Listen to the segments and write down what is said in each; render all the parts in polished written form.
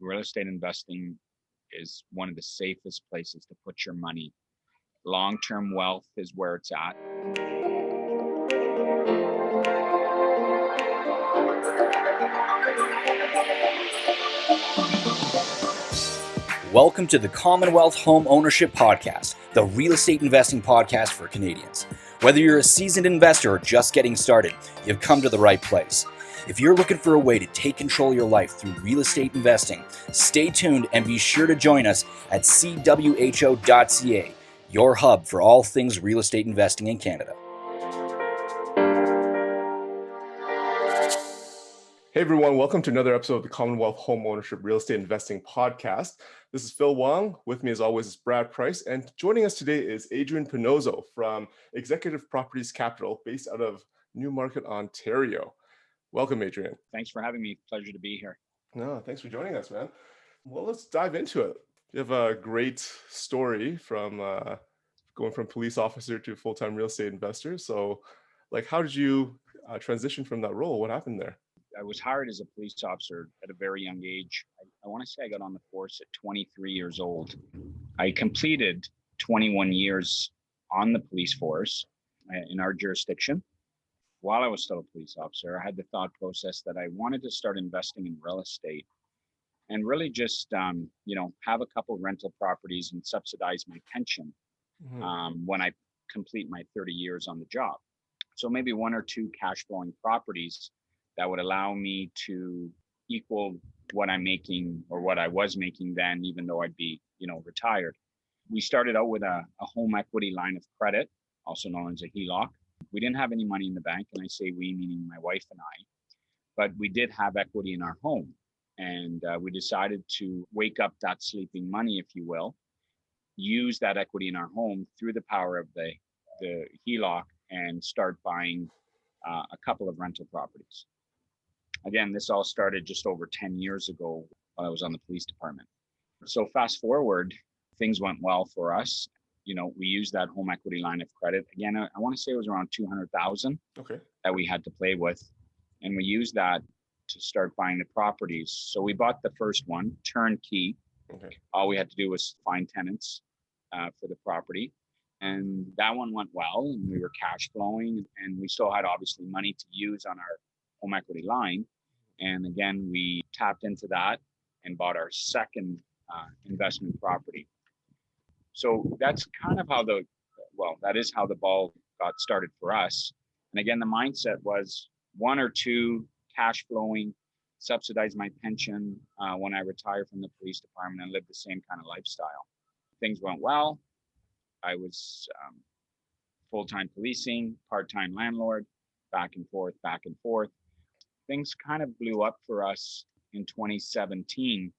Real estate investing is one of the safest places to put your money. Long-term wealth is where it's at. Welcome to the Commonwealth Home Ownership Podcast, the real estate investing podcast for Canadians. Whether you're a seasoned investor or just getting started, you've come to the right place. If you're looking for a way to take control of your life through real estate investing, stay tuned and be sure to join us at cwho.ca, your hub for all things real estate investing in Canada. Hey everyone, welcome to another episode of the Commonwealth Home Ownership Real Estate Investing Podcast. This is Phil Wong. With me as always is Brad Price. And joining us today is Adrian Pannozzo from Executive Properties Capital based out of Newmarket, Ontario. Welcome, Adrian. Thanks for having me. Pleasure to be here. No, thanks for joining us, man. Well, let's dive into it. You have a great story from going from police officer to full-time real estate investor. So how did you transition from that role? What happened there? I was hired as a police officer at a very young age. I want to say I got on the force at 23 years old. I completed 21 years on the police force in our jurisdiction. While I was still a police officer, I had the thought process that I wanted to start investing in real estate and really just, have a couple rental properties and subsidize my pension when I complete my 30 years on the job. So maybe one or two cash flowing properties that would allow me to equal what I'm making or what I was making then, even though I'd be, retired. We started out with a home equity line of credit, also known as a HELOC. We didn't have any money in the bank, and I say we, meaning my wife and I, but we did have equity in our home. And we decided to wake up that sleeping money, if you will, use that equity in our home through the power of the HELOC and start buying a couple of rental properties. Again, this all started just over 10 years ago while I was on the police department. So fast forward, things went well for us. We used that home equity line of credit. Again, I want to say it was around 200,000 that we had to play with. And we used that to start buying the properties. So we bought the first one, turnkey. All we had to do was find tenants for the property. And that one went well, and we were cash flowing, and we still had obviously money to use on our home equity line. And again, we tapped into that and bought our second investment property. So that's kind of how that is how the ball got started for us. And again, the mindset was one or two cash flowing, subsidize my pension when I retire from the police department and live the same kind of lifestyle. Things went well. I was full-time policing, part-time landlord, back and forth. Things kind of blew up for us in 2017,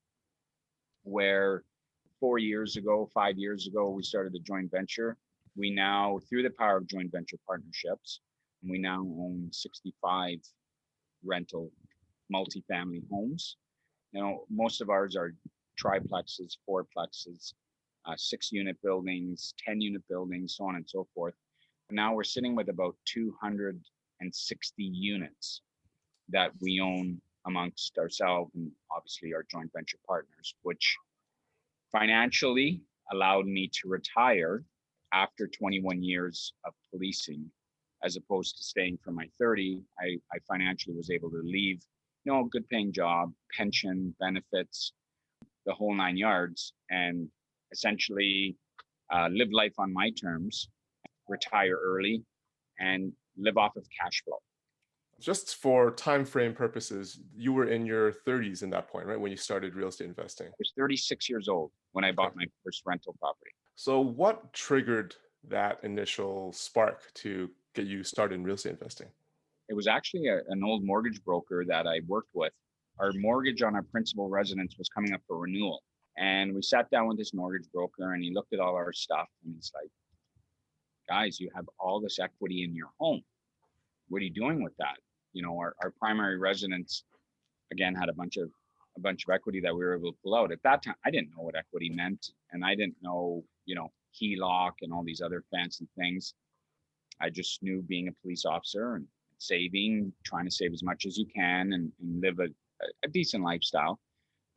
where 5 years ago, we started a joint venture. We now, through the power of joint venture partnerships, we now own 65 rental multifamily homes. Most of ours are triplexes, fourplexes, 6-unit buildings, 10-unit buildings, so on and so forth. And now we're sitting with about 260 units that we own amongst ourselves and obviously our joint venture partners, which financially allowed me to retire after 21 years of policing, as opposed to staying for my 30. I financially was able to leave, a good paying job, pension, benefits, the whole 9 yards, and essentially live life on my terms, retire early, and live off of cash flow. Just for time frame purposes, you were in your 30s in that point, right? When you started real estate investing. I was 36 years old when I bought my first rental property. So what triggered that initial spark to get you started in real estate investing? It was actually an old mortgage broker that I worked with. Our mortgage on our principal residence was coming up for renewal. And we sat down with this mortgage broker and he looked at all our stuff and he's like, guys, you have all this equity in your home. What are you doing with that? Our primary residence, again, had a bunch of equity that we were able to pull out. At that time, I didn't know what equity meant. And I didn't know, HELOC and all these other fancy things. I just knew being a police officer and saving, trying to save as much as you can and live a decent lifestyle.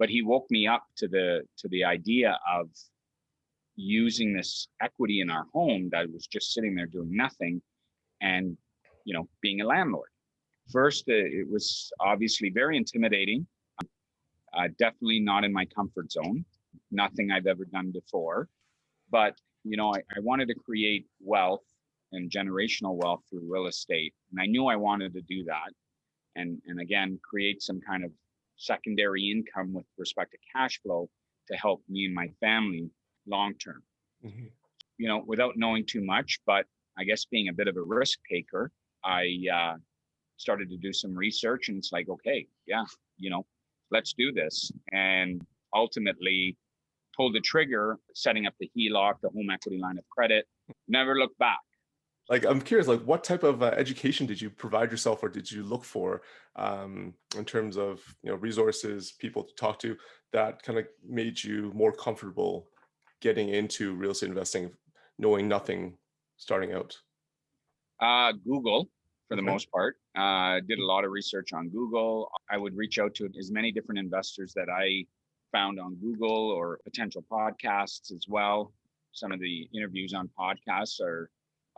But he woke me up to the idea of using this equity in our home that was just sitting there doing nothing, and being a landlord. First, it was obviously very intimidating. Definitely not in my comfort zone. Nothing I've ever done before. But I wanted to create wealth and generational wealth through real estate, and I knew I wanted to do that, and again create some kind of secondary income with respect to cash flow to help me and my family long term. Without knowing too much, but I guess being a bit of a risk taker, I started to do some research, and it's like, okay, yeah, let's do this. And ultimately pulled the trigger, setting up the HELOC, the home equity line of credit, never looked back. Like, I'm curious, like, what type of education did you provide yourself, or did you look for in terms of resources, people to talk to, that kind of made you more comfortable getting into real estate investing, knowing nothing starting out? Google, for the most part. Did a lot of research on Google. I would reach out to as many different investors that I found on Google, or potential podcasts as well. Some of the interviews on podcasts are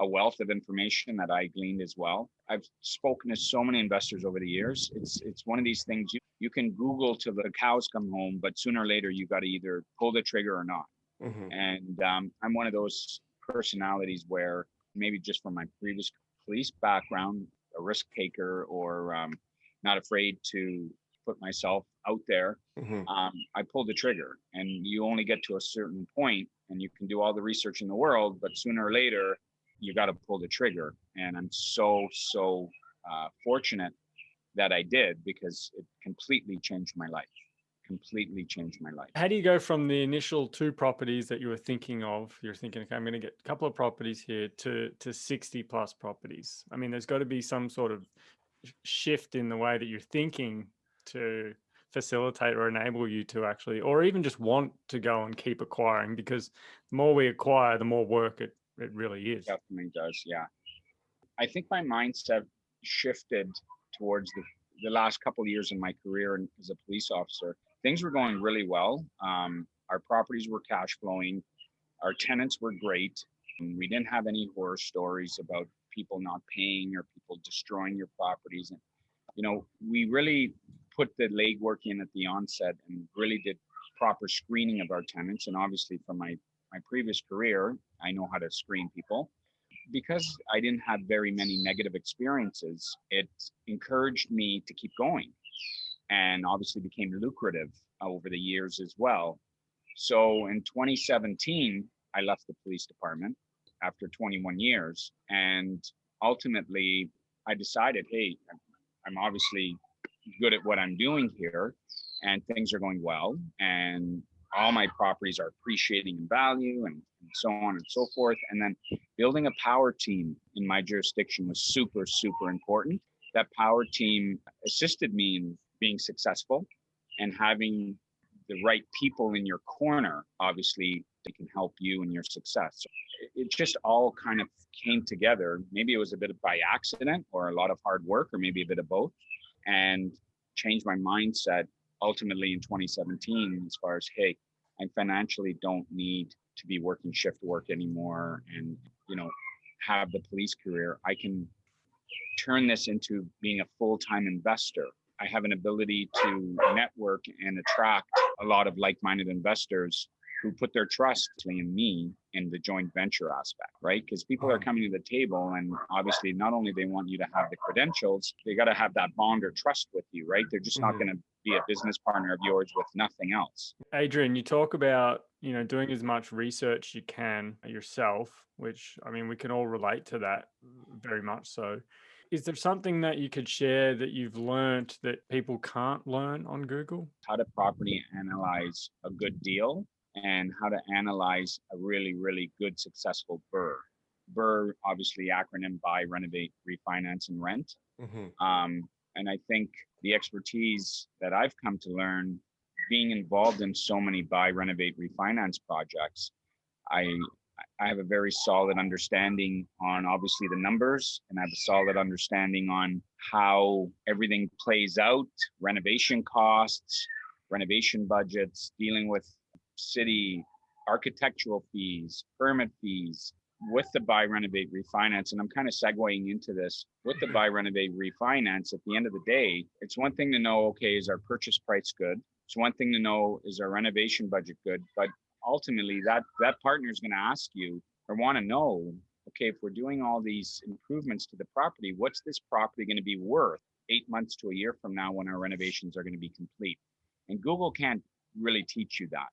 a wealth of information that I gleaned as well. I've spoken to so many investors over the years. It's one of these things you can Google till the cows come home, but sooner or later you got to either pull the trigger or not. And I'm one of those personalities where, maybe just from my previous police background, a risk taker, or not afraid to put myself out there. I pulled the trigger, and you only get to a certain point, and you can do all the research in the world, but sooner or later you got to pull the trigger. And I'm so fortunate that I did, because it completely changed my life. How do you go from the initial 2 properties that you were thinking of, you're thinking, okay, I'm going to get a couple of properties here, to 60 plus properties? I mean, there's got to be some sort of shift in the way that you're thinking to facilitate or enable you to actually, or even just want to go and keep acquiring, because the more we acquire, the more work it really is. Definitely does, yeah. I think my mindset shifted towards the last couple of years in my career as a police officer. Things were going really well. Our properties were cash flowing. Our tenants were great. And we didn't have any horror stories about people not paying or people destroying your properties. And, we really put the legwork in at the onset and really did proper screening of our tenants. And obviously from my previous career, I know how to screen people. Because I didn't have very many negative experiences, it encouraged me to keep going, and obviously became lucrative over the years as well. So in 2017, I left the police department after 21 years. And ultimately, I decided, hey, I'm obviously good at what I'm doing here, and things are going well, and all my properties are appreciating in value, and so on and so forth. And then building a power team in my jurisdiction was super, super important. That power team assisted me in being successful, and having the right people in your corner, obviously, that can help you in your success. So it just all kind of came together. Maybe it was a bit by accident, or a lot of hard work, or maybe a bit of both, and changed my mindset ultimately in 2017, as far as, hey, I financially don't need to be working shift work anymore, and have the police career. I can turn this into being a full-time investor. I have an ability to network and attract a lot of like-minded investors who put their trust in me in the joint venture aspect, right? Because people are coming to the table, and obviously not only they want you to have the credentials, they got to have that bond or trust with you, right? They're just not going to be a business partner of yours with nothing else. Adrian, you talk about, doing as much research you can yourself, which, I mean, we can all relate to that very much so. Is there something that you could share that you've learned that people can't learn on Google? How to properly analyze a good deal, and how to analyze a really, really good, successful BRRRR. BRRRR, obviously acronym by Renovate, Refinance, and Rent. And I think the expertise that I've come to learn, being involved in so many buy, renovate, refinance projects, I have a very solid understanding on obviously the numbers, and I have a solid understanding on how everything plays out, renovation costs, renovation budgets, dealing with city architectural fees, permit fees, with the buy, renovate, refinance. And I'm kind of segueing into this with the buy, renovate, refinance. At the end of the day, it's one thing to know, okay, is our purchase price good? It's one thing to know, is our renovation budget good? But ultimately that partner is going to ask you or want to know, okay, if we're doing all these improvements to the property, what's this property going to be worth 8 months to a year from now when our renovations are going to be complete? And Google can't really teach you that.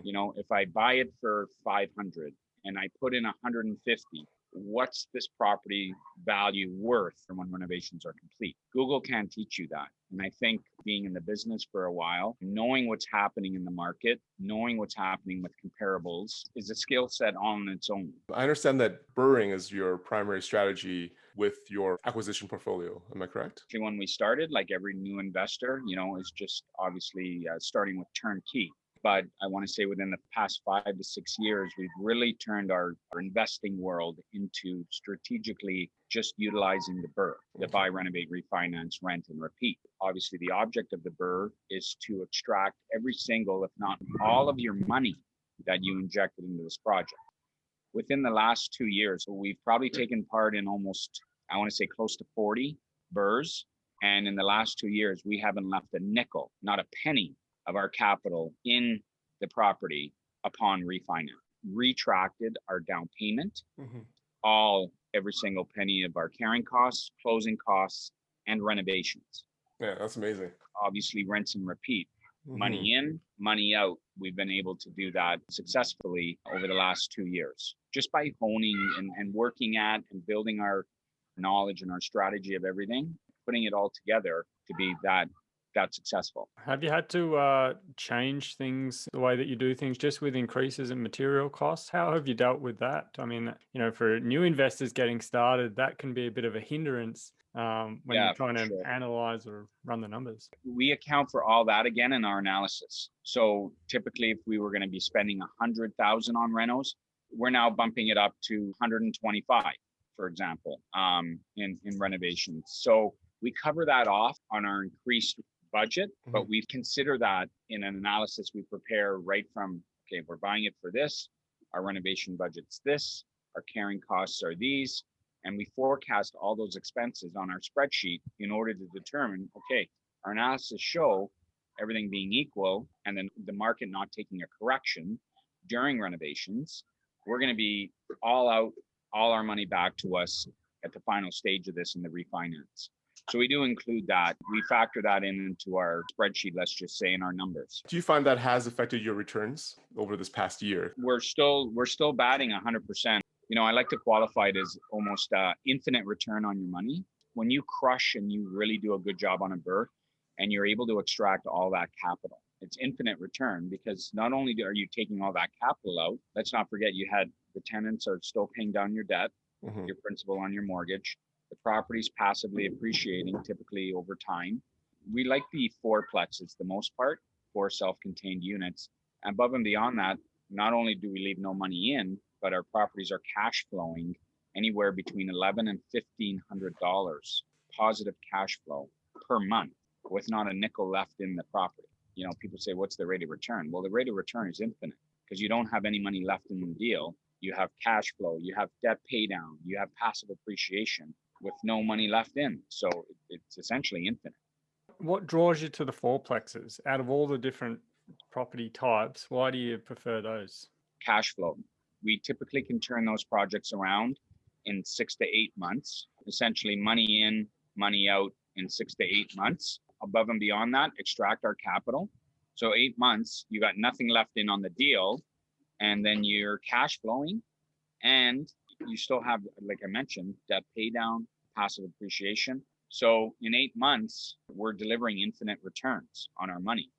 You know, if I buy it for 500 and I put in 150, what's this property value worth when renovations are complete? Google can't teach you that. And I think being in the business for a while, knowing what's happening in the market, knowing what's happening with comparables is a skill set on its own. I understand that Brewing is your primary strategy with your acquisition portfolio. Am I correct? When we started, like every new investor, you know, is just obviously starting with turnkey. But I want to say within the past 5 to 6 years, we've really turned our investing world into strategically just utilizing the BRRRR, the buy, renovate, refinance, rent, and repeat. Obviously, the object of the BRRRR is to extract every single, if not all of your money that you injected into this project. Within the last 2 years, we've probably taken part in almost, I want to say close to 40 BRRRRs. And in the last 2 years, we haven't left a nickel, not a penny of our capital in the property upon refinance. Retracted our down payment, every single penny of our carrying costs, closing costs, and renovations. Yeah, that's amazing. Obviously, rinse and repeat. Money in, money out. We've been able to do that successfully over the last 2 years, just by honing and working at and building our knowledge and our strategy of everything, putting it all together to be that successful. Have you had to change things, the way that you do things, just with increases in material costs? How have you dealt with that? I mean, you know, for new investors getting started, that can be a bit of a hindrance when you're trying to analyze or run the numbers. We account for all that again in our analysis. So typically, if we were going to be spending 100,000 on renos, we're now bumping it up to 125, for example, in renovations. So we cover that off on our increased budget, but we consider that in an analysis we prepare right from, okay, we're buying it for this, our renovation budget's this, our carrying costs are these, and we forecast all those expenses on our spreadsheet in order to determine, okay, our analysis show everything being equal and then the market not taking a correction during renovations, we're going to be all out, all our money back to us at the final stage of this in the refinance. So we do include that. We factor that into our spreadsheet, let's just say, in our numbers. Do you find that has affected your returns over this past year? We're still batting 100%. You know, I like to qualify it as almost infinite return on your money. When you crush and you really do a good job on a BRRRR and you're able to extract all that capital, it's infinite return because not only are you taking all that capital out, let's not forget you had the tenants are still paying down your debt, your principal on your mortgage. The property's passively appreciating typically over time. We like the fourplexes the most part, 4 self-contained units. Above and beyond that, not only do we leave no money in, but our properties are cash flowing anywhere between $1,100 and $1,500 positive cash flow per month with not a nickel left in the property. You know, people say, what's the rate of return? Well, the rate of return is infinite because you don't have any money left in the deal. You have cash flow, you have debt pay down, you have passive appreciation with no money left in. So it's essentially infinite. What draws you to the fourplexes out of all the different property types? Why do you prefer those? Cash flow. We typically can turn those projects around in 6 to 8 months, essentially money in, money out in 6 to 8 months. Above and beyond that, extract our capital. So 8 months, you got nothing left in on the deal, and then you're cash flowing and you still have, like I mentioned, debt pay down, passive appreciation. So in 8 months, we're delivering infinite returns on our money.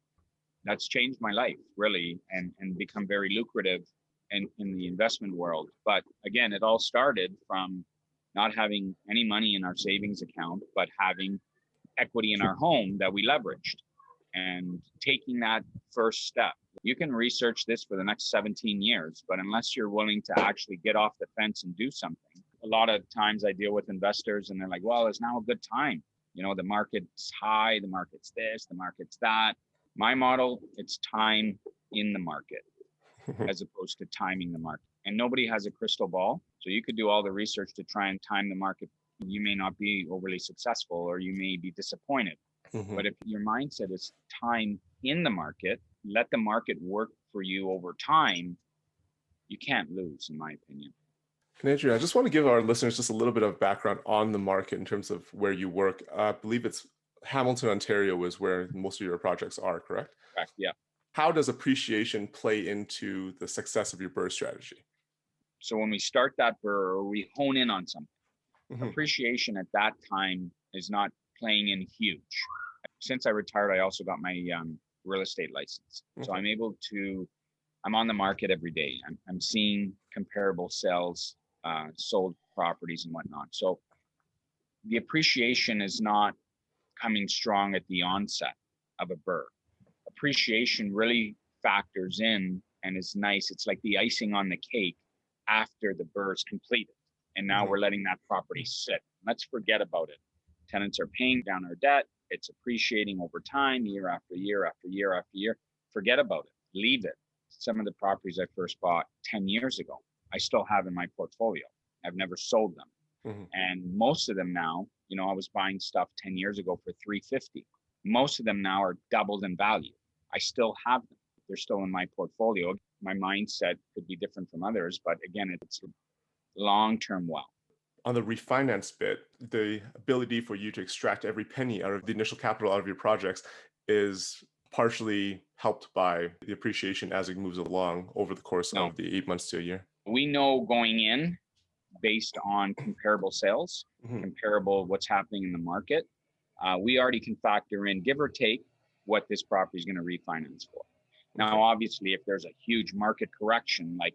That's changed my life, really, and become very lucrative in the investment world. But again, it all started from not having any money in our savings account, but having equity in our home that we leveraged and taking that first step. You can research this for the next 17 years, but unless you're willing to actually get off the fence and do something, a lot of times I deal with investors and they're like, well, it's now a good time. You know, the market's high, the market's this, the market's that. My model, it's time in the market as opposed to timing the market. And nobody has a crystal ball. So you could do all the research to try and time the market. You may not be overly successful or you may be disappointed. But if your mindset is time in the market, let the market work for you over time, you can't lose, in my opinion. And Adrian, I just want to give our listeners just a little bit of background on the market in terms of where you work. I believe it's Hamilton, Ontario is where most of your projects are, correct? Correct, yeah. How does appreciation play into the success of your BRRRR strategy? So when we start that BRRRR, we hone in on something. Appreciation at that time is not playing in huge. Since I retired, I also got my real estate license. So I'm on the market every day. I'm seeing comparable sales, sold properties and whatnot. So the appreciation is not coming strong at the onset of a BRRRR. Appreciation really factors in and is nice. It's like the icing on the cake after the BRRRR is completed. And now we're letting that property sit. Let's forget about it. Tenants are paying down our debt. It's appreciating over time, year after year after year after year. Forget about it. Leave it. Some of the properties I first bought 10 years ago, I still have in my portfolio. I've never sold them. And most of them now, I was buying stuff 10 years ago for $350. Most of them now are doubled in value. I still have them. They're still in my portfolio. My mindset could be different from others, but again, it's long-term wealth. On the refinance bit, the ability for you to extract every penny out of the initial capital out of your projects is partially helped by the appreciation as it moves along over the course of the 8 months to a year. We know going in based on comparable sales, comparable what's happening in the market. We already can factor in, give or take, what this property is going to refinance for. Now, obviously, if there's a huge market correction, like,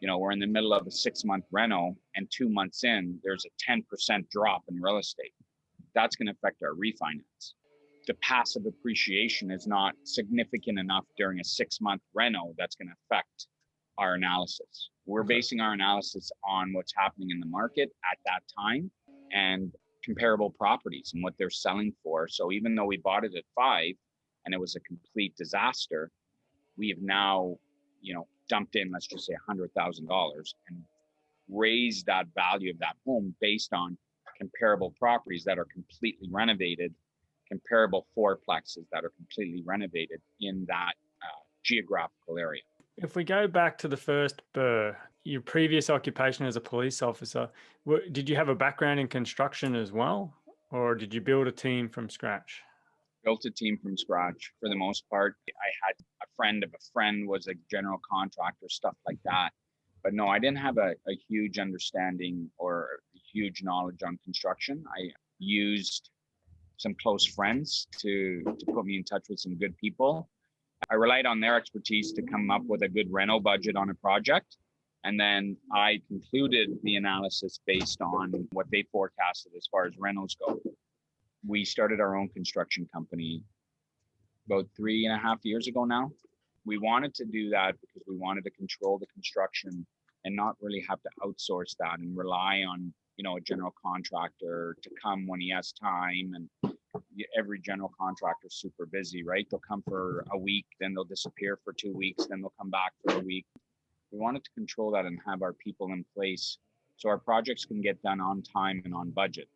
we're in the middle of a 6-month reno and 2 months in, there's a 10% drop in real estate. That's going to affect our refinance. The passive appreciation is not significant enough during a 6-month reno that's going to affect our analysis. We're basing our analysis on what's happening in the market at that time and comparable properties and what they're selling for. So even though we bought it at 5 and it was a complete disaster, we have now, dumped in, let's just say $100,000 and raised that value of that home based on comparable properties that are completely renovated, comparable fourplexes that are completely renovated in that geographical area. If we go back to the first BRRRR, your previous occupation as a police officer, did you have a background in construction as well? Or did you build a team from scratch? Built a team from scratch for the most part. I had a friend of a friend was a general contractor, stuff like that. But no, I didn't have a huge understanding or huge knowledge on construction. I used some close friends to put me in touch with some good people. I relied on their expertise to come up with a good reno budget on a project. And then I concluded the analysis based on what they forecasted as far as renos go. We started our own construction company about 3.5 years ago now. We wanted to do that because we wanted to control the construction and not really have to outsource that and rely on, a general contractor to come when he has time. And every general contractor is super busy, right? They'll come for a week, then they'll disappear for 2 weeks, then they'll come back for a week. We wanted to control that and have our people in place so our projects can get done on time and on budget.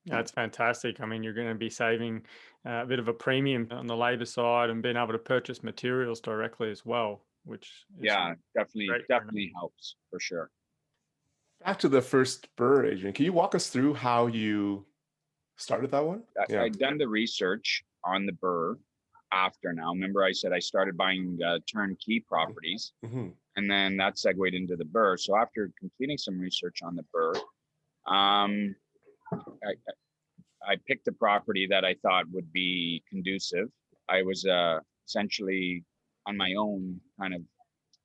That's fantastic. I mean, you're going to be saving a bit of a premium on the labor side and being able to purchase materials directly as well, which is definitely helps for sure. Back to the first BRRRR, Adrian, can you walk us through how you started that one? I'd done the research on the BRRRR after now. Remember I said I started buying turnkey properties and then that segued into the BRRRR. So after completing some research on the BRRRR, I picked a property that I thought would be conducive. I was essentially on my own, kind of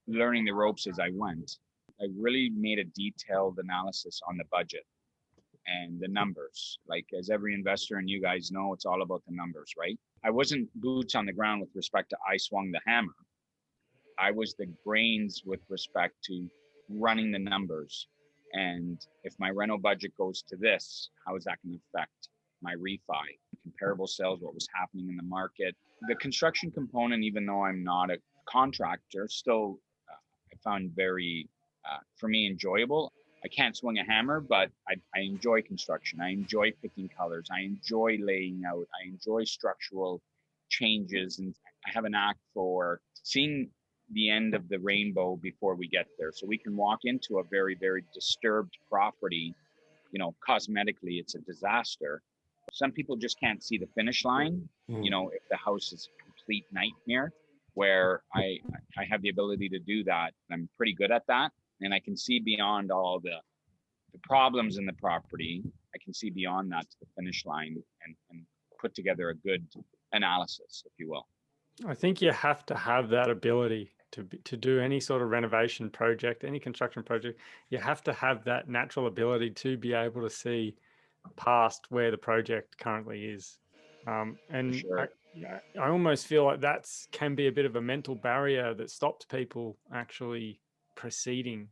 learning the ropes as I went. I really made a detailed analysis on the budget and the numbers. Like, as every investor, and you guys know, it's all about the numbers, right? I wasn't boots on the ground with respect to I swung the hammer. I was the brains with respect to running the numbers. And if my rental budget goes to this, how is that going to affect my refi? comparable sales, what was happening in the market. The construction component, even though I'm not a contractor, still I found very, for me, enjoyable. I can't swing a hammer, but I enjoy construction. I enjoy picking colors. I enjoy laying out. I enjoy structural changes. And I have a knack for seeing the end of the rainbow before we get there. So we can walk into a very, very disturbed property. You know, cosmetically, it's a disaster. Some people just can't see the finish line. You know, if the house is a complete nightmare, where I have the ability to do that. I'm pretty good at that. And I can see beyond all the problems in the property. I can see beyond that to the finish line and put together a good analysis, if you will. I think you have to have that ability to do any sort of renovation project, any construction project. You have to have that natural ability to be able to see past where the project currently is. And Sure. I almost feel like can be a bit of a mental barrier that stops people actually proceeding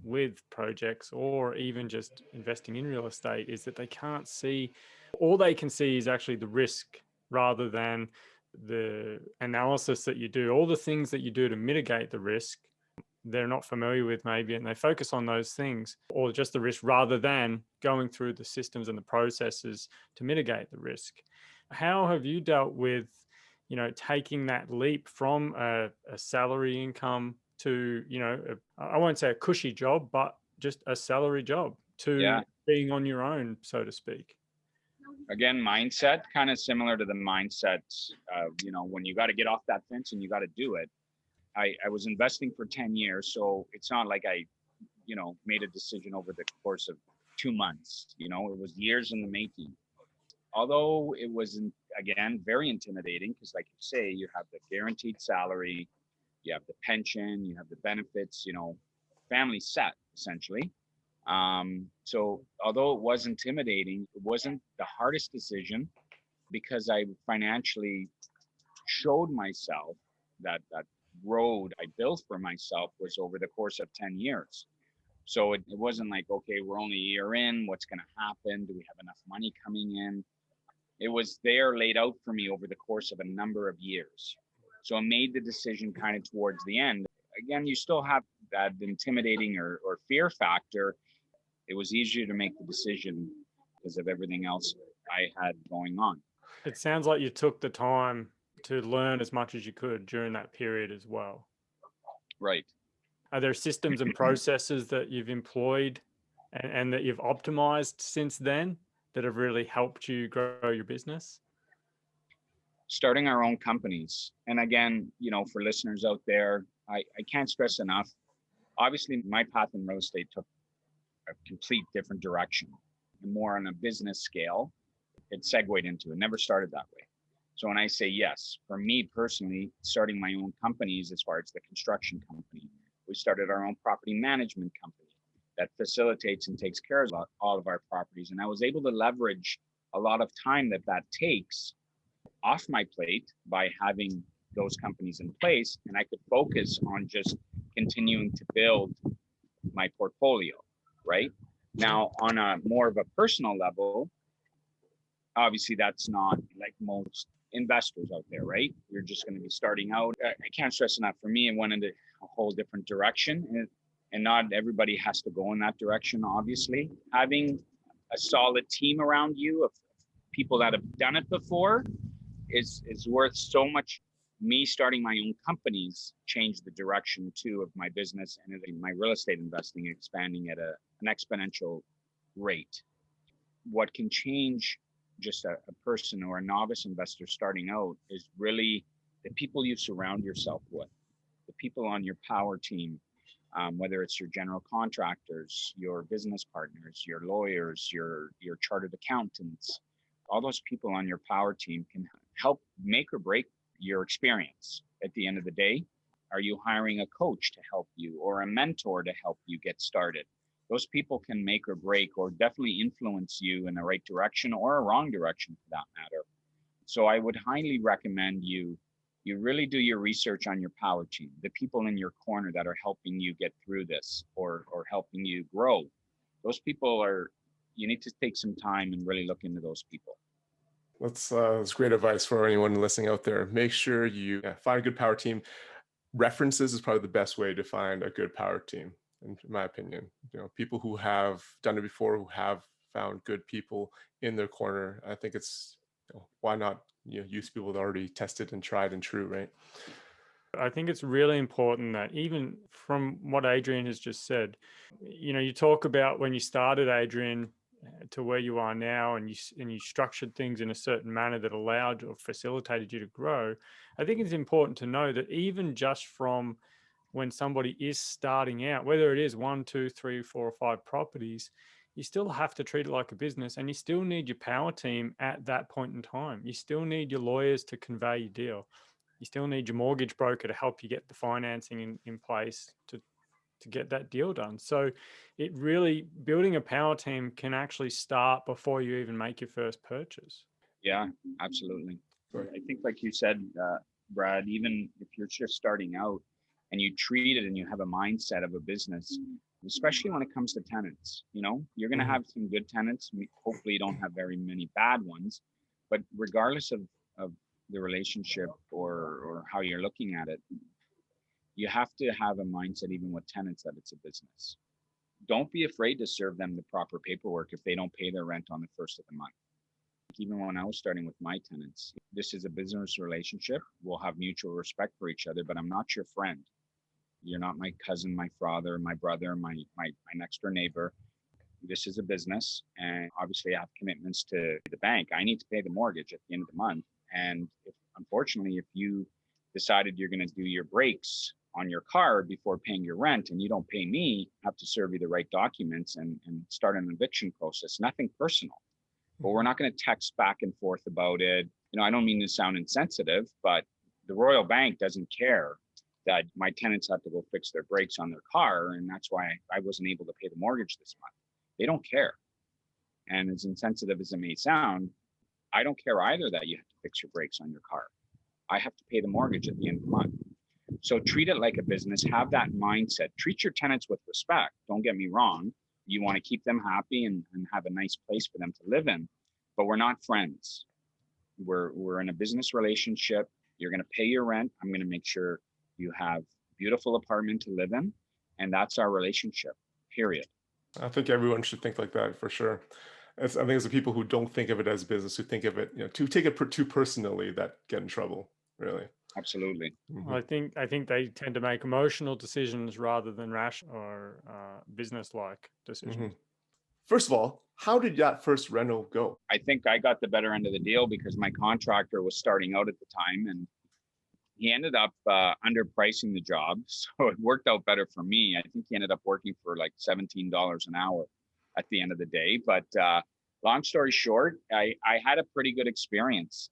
with projects or even just investing in real estate, is that they can't see, all they can see is actually the risk rather than the analysis that you do, all the things that you do to mitigate the risk they're not familiar with maybe, and they focus on those things or just the risk rather than going through the systems and the processes to mitigate the risk. How have you dealt with, taking that leap from a salary income to, I won't say a cushy job, but just a salary job to being on your own, so to speak? Again, mindset, kind of similar to the mindset, when you got to get off that fence and you got to do it. I was investing for 10 years, so it's not like I, made a decision over the course of 2 months. It was years in the making. Although it was, again, very intimidating because, like you say, you have the guaranteed salary, you have the pension, you have the benefits, family set, essentially. So although it was intimidating, it wasn't the hardest decision because I financially showed myself that road I built for myself was over the course of 10 years. So it wasn't like, okay, we're only a year in, what's going to happen? Do we have enough money coming in? It was there laid out for me over the course of a number of years. So I made the decision kind of towards the end. Again, you still have that intimidating or fear factor. It was easier to make the decision because of everything else I had going on. It sounds like you took the time to learn as much as you could during that period as well. Right. Are there systems and processes that you've employed and that you've optimized since then that have really helped you grow your business? Starting our own companies. And again, for listeners out there, I can't stress enough. Obviously, my path in real estate took a complete different direction, more on a business scale. It segued into it, never started that way. So when I say yes, for me personally, starting my own companies as far as the construction company, we started our own property management company that facilitates and takes care of all of our properties. And I was able to leverage a lot of time that takes off my plate by having those companies in place. And I could focus on just continuing to build my portfolio, right? Now, on a more of a personal level, obviously that's not like most investors out there, right? You're just going to be starting out. I can't stress enough. For me, it went into a whole different direction, and not everybody has to go in that direction. Obviously, having a solid team around you of people that have done it before is worth so much. Me starting my own companies changed the direction too of my business and my real estate investing, expanding at an exponential rate. What can change just a person or a novice investor starting out is really the people you surround yourself with, the people on your power team, whether it's your general contractors, your business partners, your lawyers, your chartered accountants. All those people on your power team can help make or break your experience at the end of the day. Are you hiring a coach to help you or a mentor to help you get started? Those people can make or break or definitely influence you in the right direction or a wrong direction for that matter. So I would highly recommend you really do your research on your power team, the people in your corner that are helping you get through this or helping you grow. Those people you need to take some time and really look into those people. That's great advice for anyone listening out there. Make sure you find a good power team. References is probably the best way to find a good power team, in my opinion. People who have done it before, who have found good people in their corner. I think it's why not use people that already tested and tried and true, right? I think it's really important that even from what Adrian has just said, you talk about when you started, Adrian, to where you are now, and you structured things in a certain manner that allowed or facilitated you to grow. I think it's important to know that even just from when somebody is starting out, whether it is 1, 2, 3, 4, or 5 properties, you still have to treat it like a business, and you still need your power team at that point in time. You still need your lawyers to convey your deal. You still need your mortgage broker to help you get the financing in place to get that deal done. So it really, building a power team can actually start before you even make your first purchase. Yeah, absolutely. I think, like you said, Brad, even if you're just starting out and you treat it and you have a mindset of a business, especially when it comes to tenants, you're going to have some good tenants. Hopefully you don't have very many bad ones, but regardless of the relationship or how you're looking at it, you have to have a mindset, even with tenants, that it's a business. Don't be afraid to serve them the proper paperwork if they don't pay their rent on the first of the month. Even when I was starting with my tenants, this is a business relationship. We'll have mutual respect for each other, but I'm not your friend. You're not my cousin, my father, my brother, my next door neighbor. This is a business, and obviously I have commitments to the bank. I need to pay the mortgage at the end of the month. And unfortunately, if you decided you're going to do your brakes on your car before paying your rent and you don't pay me, I have to serve you the right documents and start an eviction process. Nothing personal, but we're not going to text back and forth about it. I don't mean to sound insensitive, but the Royal Bank doesn't care that my tenants have to go fix their brakes on their car, and that's why I wasn't able to pay the mortgage this month. They don't care. And as insensitive as it may sound, I don't care either that you have to fix your brakes on your car. I have to pay the mortgage at the end of the month. So treat it like a business, have that mindset, treat your tenants with respect. Don't get me wrong. You want to keep them happy and have a nice place for them to live in, but we're not friends. We're in a business relationship. You're going to pay your rent. I'm going to make sure you have a beautiful apartment to live in. And that's our relationship, period. I think everyone should think like that for sure. I think it's the people who don't think of it as business, who think of it, to take it too personally, that get in trouble, really. Absolutely. I think they tend to make emotional decisions rather than rational or business-like decisions. First of all, how did that first reno go? I think I got the better end of the deal because my contractor was starting out at the time, and he ended up underpricing the job. So it worked out better for me. I think he ended up working for like $17 an hour at the end of the day. But long story short, I had a pretty good experience.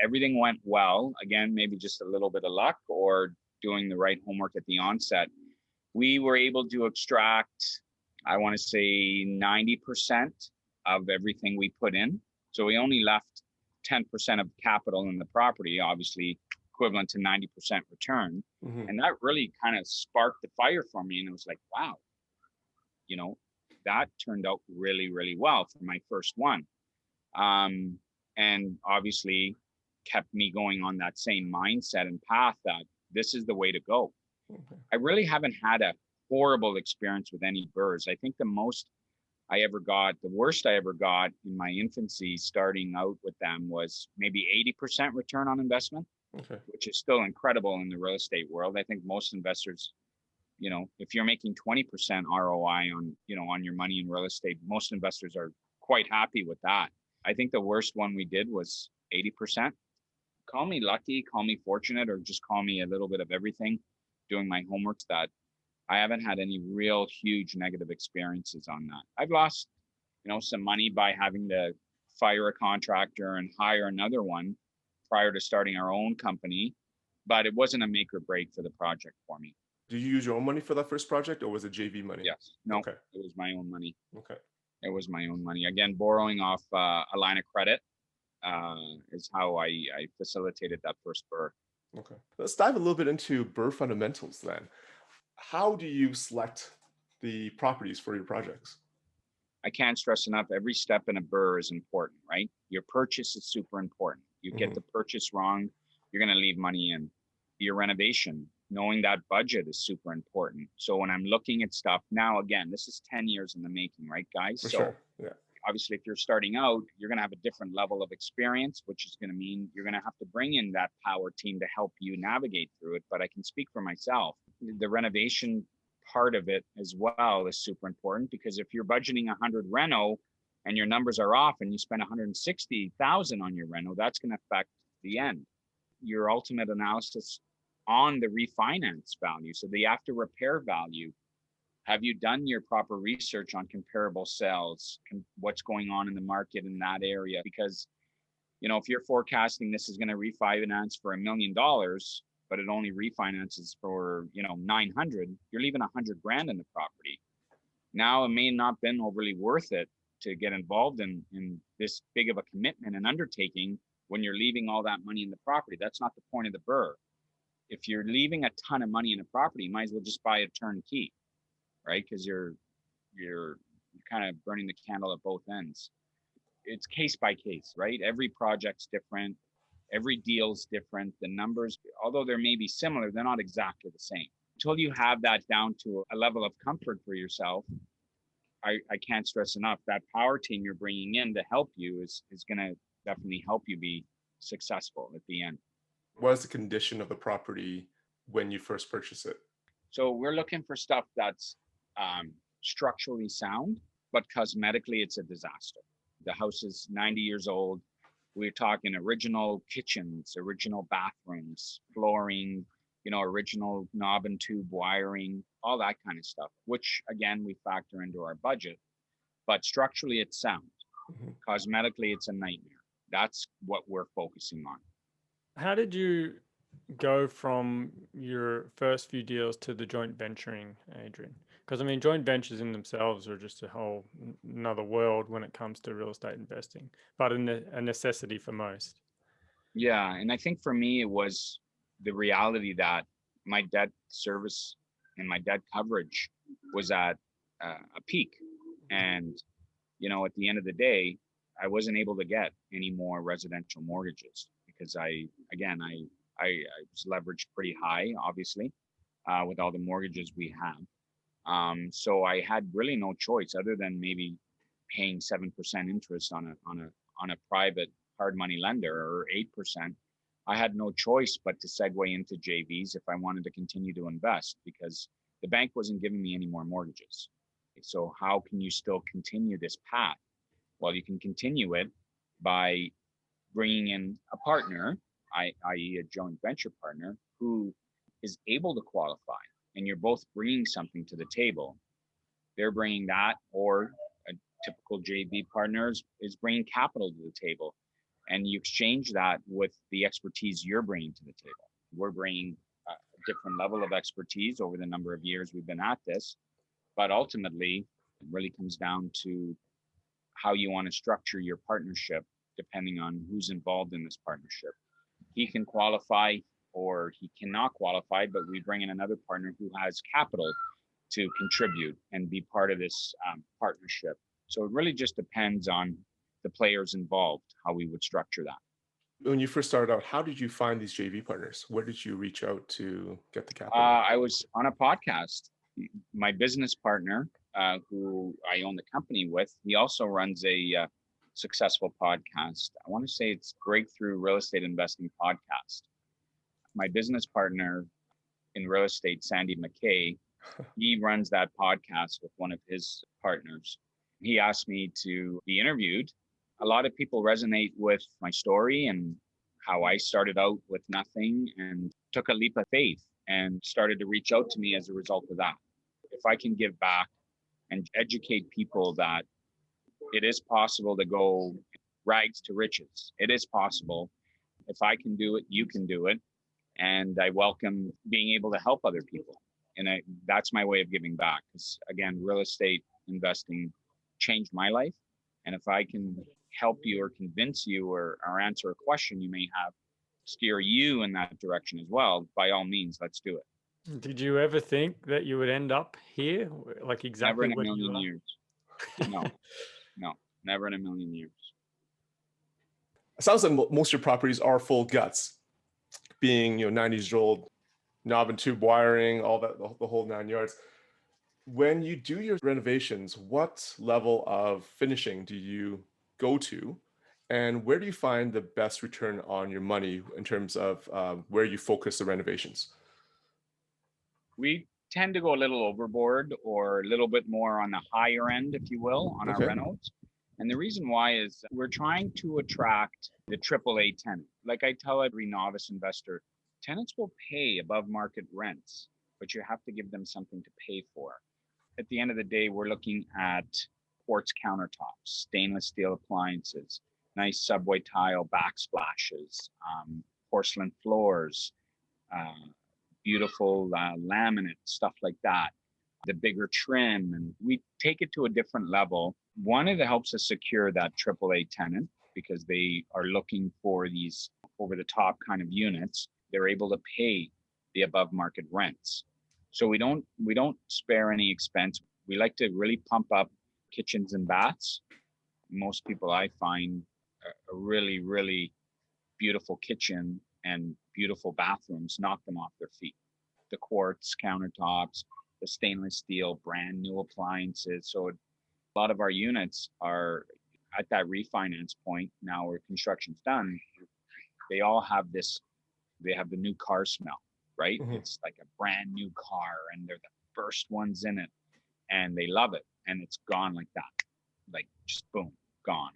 Everything went well. Again, maybe just a little bit of luck or doing the right homework at the onset. We were able to extract, I want to say 90% of everything we put in. So we only left 10% of capital in the property, obviously equivalent to 90% return. And that really kind of sparked the fire for me. And it was like, wow, that turned out really, really well for my first one. And obviously kept me going on that same mindset and path that this is the way to go. I really haven't had a horrible experience with any BRRRRs. I think the worst I ever got in my infancy starting out with them was maybe 80% return on investment, which is still incredible in the real estate world. I think most investors, if you're making 20% ROI on your money in real estate, most investors are quite happy with that. I think the worst one we did was 80%. Call me lucky, call me fortunate, or just call me a little bit of everything, doing my homework, that I haven't had any real huge negative experiences on that. I've lost, some money by having to fire a contractor and hire another one prior to starting our own company, but it wasn't a make or break for the project for me. Did you use your own money for that first project, or was it JV money? Yes. No, It was my own money. Okay. It was my own money. Again, borrowing off a line of credit is how I facilitated that first BRRRR. Okay. Let's dive a little bit into BRRRR fundamentals then. How do you select the properties for your projects? I can't stress enough, every step in a BRRRR is important, right? Your purchase is super important. You get the purchase wrong, you're going to leave money in. Your renovation, knowing that budget is super important. So when I'm looking at stuff now, again, this is 10 years in the making, right, guys? For so sure. Yeah. Obviously, if you're starting out, you're going to have a different level of experience, which is going to mean you're going to have to bring in that power team to help you navigate through it. But I can speak for myself. The renovation part of it as well is super important, because if you're budgeting 100 reno and your numbers are off and you spend 160,000 on your reno, that's going to affect the end. Your ultimate analysis on the refinance value, so the after repair value. Have you done your proper research on comparable sales, what's going on in the market in that area? Because, if you're forecasting this is going to refinance for $1 million, but it only refinances for, 900, you're leaving 100 grand in the property. Now, it may not been overly worth it to get involved in this big of a commitment and undertaking when you're leaving all that money in the property. That's not the point of the BRRRR. If you're leaving a ton of money in a property, you might as well just buy a turnkey, right? Because you're kind of burning the candle at both ends. It's case by case, right? Every project's different. Every deal's different. The numbers, although they may be similar, they're not exactly the same. Until you have that down to a level of comfort for yourself, I can't stress enough, that power team you're bringing in to help you is going to definitely help you be successful at the end. What is the condition of the property when you first purchase it? So we're looking for stuff that's structurally sound, but cosmetically it's a disaster. The house is 90 years old. We're talking original kitchens, original bathrooms, flooring, original knob and tube wiring, all that kind of stuff, which again, we factor into our budget. But structurally it's sound. Cosmetically it's a nightmare. That's what we're focusing on. How did you go from your first few deals to the joint venturing, Adrian? Because joint ventures in themselves are just a whole another world when it comes to real estate investing, but a necessity for most. Yeah, and I think for me it was the reality that my debt service and my debt coverage was at a peak, and at the end of the day, I wasn't able to get any more residential mortgages because I was leveraged pretty high, obviously, with all the mortgages we have. So I had really no choice other than maybe paying 7% interest on a private hard money lender, or 8%. I had no choice but to segue into JVs if I wanted to continue to invest, because the bank wasn't giving me any more mortgages. So how can you still continue this path? Well, you can continue it by bringing in a partner, i.e. a joint venture partner, who is able to qualify, and you're both bringing something to the table. They're bringing that, or a typical JV partners is bringing capital to the table, and you exchange that with the expertise you're bringing to the table. We're bringing a different level of expertise over the number of years we've been at this, but ultimately it really comes down to how you want to structure your partnership depending on who's involved in this partnership. He can qualify or he cannot qualify, but we bring in another partner who has capital to contribute and be part of this partnership. So it really just depends on the players involved, how we would structure that. When you first started out, how did you find these JV partners? Where did you reach out to get the capital? I was on a podcast. My business partner, who I own the company with, he also runs a successful podcast. I want to say it's Breakthrough Real Estate Investing Podcast. My business partner in real estate, Sandy Mackay, he runs that podcast with one of his partners. He asked me to be interviewed. A lot of people resonate with my story and how I started out with nothing and took a leap of faith and started to reach out to me as a result of that. If I can give back and educate people that it is possible to go rags to riches. It is possible. If I can do it, you can do it. And I welcome being able to help other people. And that's my way of giving back. Because again, real estate investing changed my life. And if I can help you or convince you or answer a question you may have, steer you in that direction as well, by all means, let's do it. Did you ever think that you would end up here? Like exactly Never in a million you are? years. No, no, never in a million years. It sounds like most of your properties are full guts, being 90 years old, knob and tube wiring, all that, the whole 9 yards. When you do your renovations, what level of finishing do you go to, and where do you find the best return on your money in terms of where you focus the renovations? We tend to go a little overboard or a little bit more on the higher end, if you will, on our Okay. renos. And the reason why is we're trying to attract the AAA tenant. Like I tell every novice investor, tenants will pay above market rents, but you have to give them something to pay for. At the end of the day, we're looking at quartz countertops, stainless steel appliances, nice subway tile backsplashes, porcelain floors, beautiful laminate, stuff like that, the bigger trim. And we take it to a different level. One, it helps us secure that AAA tenant because they are looking for these over the top kind of units. They're able to pay the above market rents. So we don't spare any expense. We like to really pump up kitchens and baths. Most people I find a really, really beautiful kitchen and beautiful bathrooms knock them off their feet. The quartz countertops, the stainless steel, brand new appliances. So a lot of our units are at that refinance point now where construction's done. They all have they have the new car smell, right? Mm-hmm. It's like a brand new car and they're the first ones in it and they love it. And it's gone like that, like just boom, gone.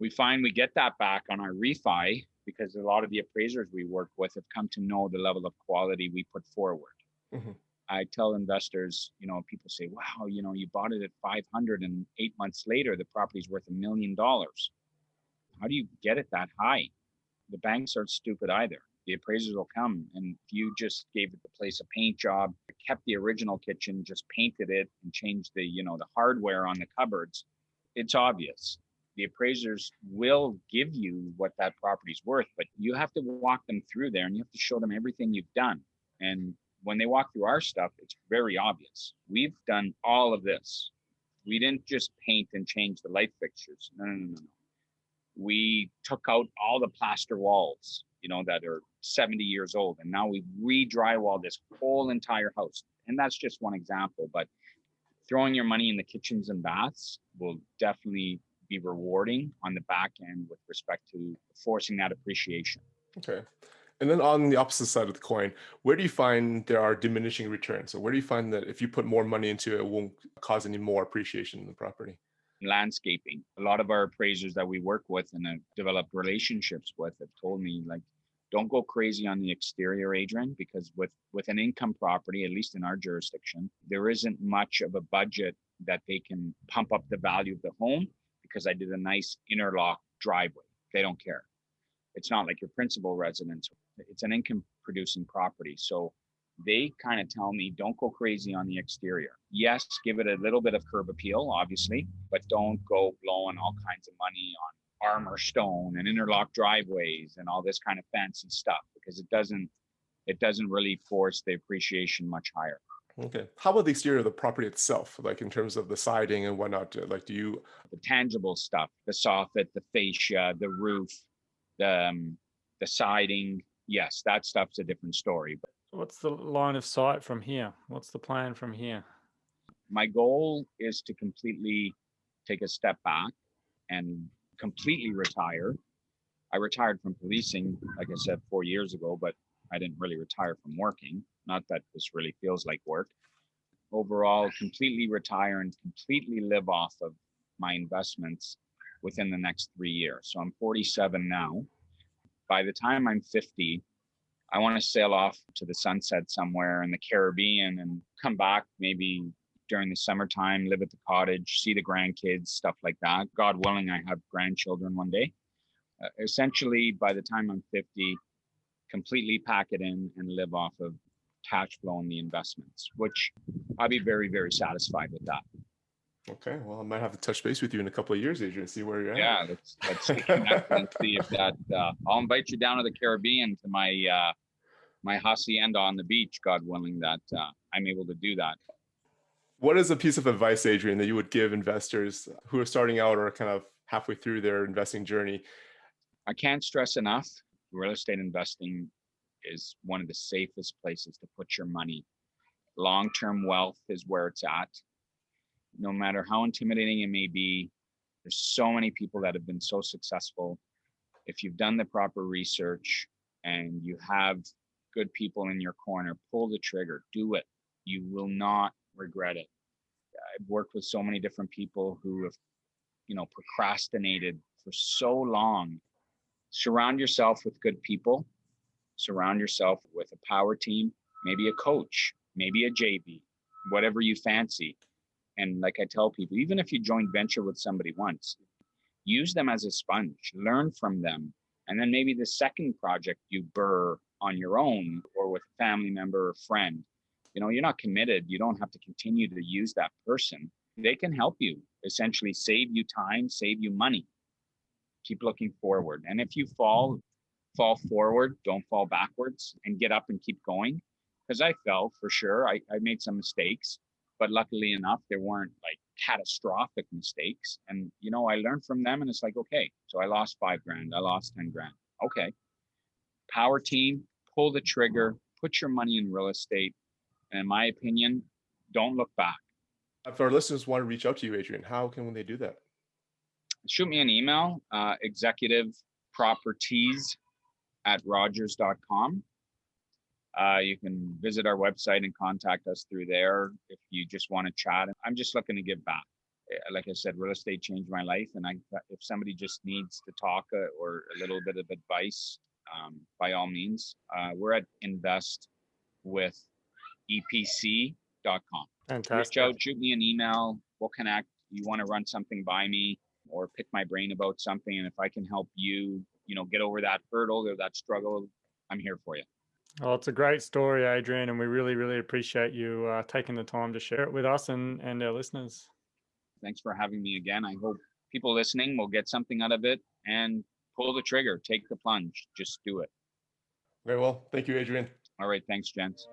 We find we get that back on our refi because a lot of the appraisers we work with have come to know the level of quality we put forward. Mm-hmm. I tell investors, people say, wow, you bought it at 500 and 8 months later, the property's worth $1 million. How do you get it that high? The banks aren't stupid either. The appraisers will come, and if you just gave the place a paint job, kept the original kitchen, just painted it and changed the hardware on the cupboards, it's obvious. The appraisers will give you what that property's worth, but you have to walk them through there and you have to show them everything you've done. And when they walk through our stuff, it's very obvious. We've done all of this. We didn't just paint and change the light fixtures. No. We took out all the plaster walls, that are 70 years old. And now we re-drywall this whole entire house. And that's just one example, but throwing your money in the kitchens and baths will definitely be rewarding on the back end with respect to forcing that appreciation. Okay. And then on the opposite side of the coin, where do you find there are diminishing returns? So where do you find that if you put more money into it, it won't cause any more appreciation in the property? Landscaping. A lot of our appraisers that we work with and have developed relationships with have told me, like, don't go crazy on the exterior, Adrian, because with an income property, at least in our jurisdiction, there isn't much of a budget that they can pump up the value of the home because I did a nice interlock driveway. They don't care. It's not like your principal residence. It's an income producing property. So they kind of tell me, don't go crazy on the exterior. Yes, give it a little bit of curb appeal, obviously, but don't go blowing all kinds of money on armor stone and interlock driveways and all this kind of fancy stuff because it doesn't really force the appreciation much higher. Okay. How about the exterior of the property itself, like in terms of the siding and whatnot? Like, the tangible stuff, the soffit, the fascia, the roof, the siding? Yes, that stuff's a different story. But what's the line of sight from here? What's the plan from here? My goal is to completely take a step back and completely retire. I retired from policing, like I said, 4 years ago, but I didn't really retire from working. Not that this really feels like work. Overall, completely retire and completely live off of my investments within the next 3 years. So I'm 47 now. By the time I'm 50, I want to sail off to the sunset somewhere in the Caribbean and come back maybe during the summertime, live at the cottage, see the grandkids, stuff like that. God willing, I have grandchildren one day. Essentially, by the time I'm 50, completely pack it in and live off of cash flow and the investments, which I'll be very, very satisfied with that. Okay, well, I might have to touch base with you in a couple of years, Adrian, see where you're at. Yeah, let's stay connected and see if that. I'll invite you down to the Caribbean to my hacienda on the beach, God willing, that I'm able to do that. What is a piece of advice, Adrian, that you would give investors who are starting out or kind of halfway through their investing journey? I can't stress enough, real estate investing is one of the safest places to put your money. Long-term wealth is where it's at. No matter how intimidating it may be, there's so many people that have been so successful. If you've done the proper research and you have good people in your corner, pull the trigger, do it. You will not regret it. I've worked with so many different people who have, procrastinated for so long. Surround yourself with good people. Surround yourself with a power team, maybe a coach, maybe a JV, whatever you fancy. And like I tell people, even if you joint venture with somebody once, use them as a sponge, learn from them. And then maybe the second project you burr on your own or with a family member or friend. You're not committed. You don't have to continue to use that person. They can help you essentially save you time, save you money. Keep looking forward. And if you fall forward, don't fall backwards, and get up and keep going. Because I fell for sure. I made some mistakes, but luckily enough, there weren't like catastrophic mistakes. And, I learned from them, and it's like, okay, so I lost $5,000. I lost 10 grand. Okay. Power team, pull the trigger, put your money in real estate. And in my opinion, don't look back. If our listeners want to reach out to you, Adrian, how can they do that? Shoot me an email, executiveproperties@rogers.com. You can visit our website and contact us through there if you just want to chat. I'm just looking to give back. Like I said, real estate changed my life. And if somebody just needs to talk or a little bit of advice, by all means, we're at investwithepc.com. Fantastic. Reach out, shoot me an email. We'll connect. You want to run something by me or pick my brain about something. And if I can help you, get over that hurdle or that struggle, I'm here for you. Well, it's a great story, Adrian, and we really, really appreciate you taking the time to share it with us and our listeners. Thanks for having me again. I hope people listening will get something out of it and pull the trigger, take the plunge, just do it. Very well. Thank you, Adrian. All right. Thanks, gents.